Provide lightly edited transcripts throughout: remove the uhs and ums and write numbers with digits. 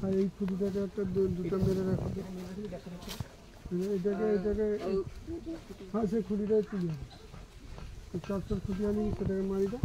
আর এই খুঁটিটাকে একটা দুটো মেরে রাখো, এটাকে হ্যাঁ সেই খুঁটিটাই তুলি হবে, চটচট খুঁটি আনি সেটাকে মারি দাও।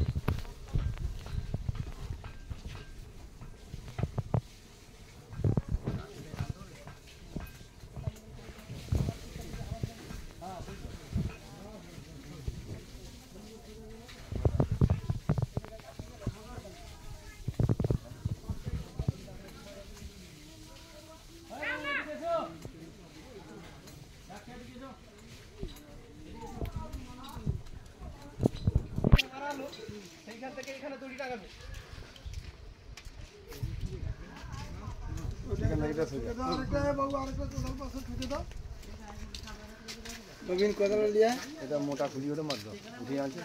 মোটা খুলি ওটা মারো, উঠে আছে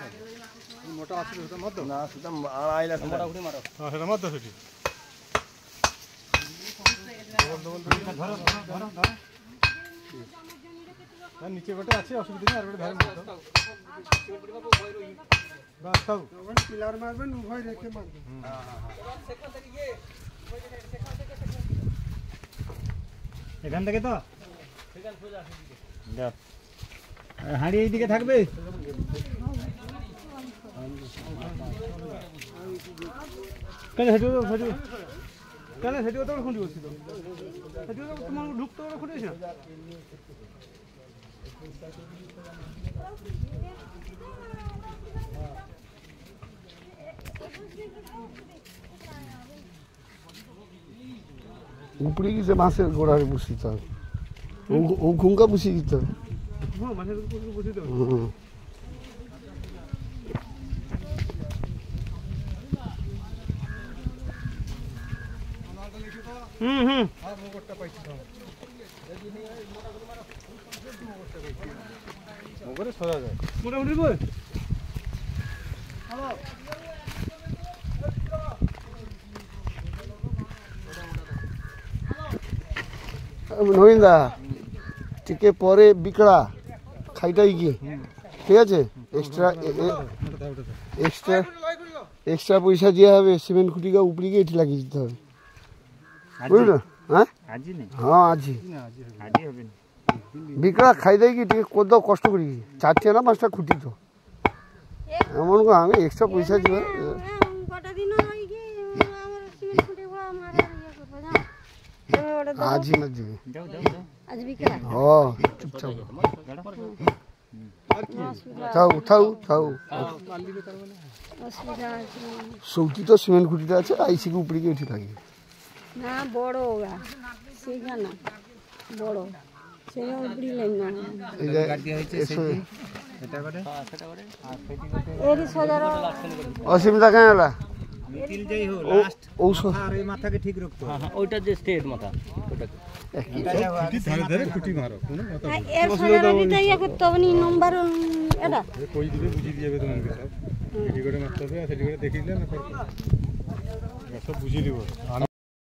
মোটা আছে ওটা মারো না, সেটা আড়াইলা মোটা খুলি মারো, হ্যাঁ সেটা মারো সেটি নিচে গোটা আছে, অসুবিধা নেই, আর গোটা ধরে মারো বাস তাও পিলার মারবেন উভয় রেখে মারবেন। এখান থেকে তো হাঁড়ি এইদিকে থাকবে, কেন সেটিও কেন সেটিও তো খুঁটি করছিল, সেটিও তোমার ঢুকতে ওরা খুঁটিস না। উপরে গিয়ে মাছের গোড়ায় বসে দিতে হবে, ও ঘুমকা বসিয়ে দিতে হবে, হ্যাঁ মাছের বসিয়ে দিতে হবে। মোটামুটি বল নবীনদা টিকে পরে বিকড়া খাইটাই গিয়ে ঠিক আছে, এক্সট্রা পয়সা দেওয়া হবে, সিমেন্ট খুঁটিকে উপরে গিয়ে এটি লাগিয়ে দিতে হবে, বুঝলো? হ্যাঁ হ্যাঁ আজি বিকড়া খাই দেয় কি টিকে কত কষ্ট করি, 4টা না 5টা খুঁটি তো এমন আমি এক্সট্রা পয়সা দিব আজি না দিবে, হ্যাঁ চুপচাপ সৌটি তো সিমেন্ট খুঁটিটা আছে, আইসিকে উপরে গিয়ে উঠে লাগে না বড় সেইখানে বড় অসুবিধা কেন হলা বুঝিয়ে দিব।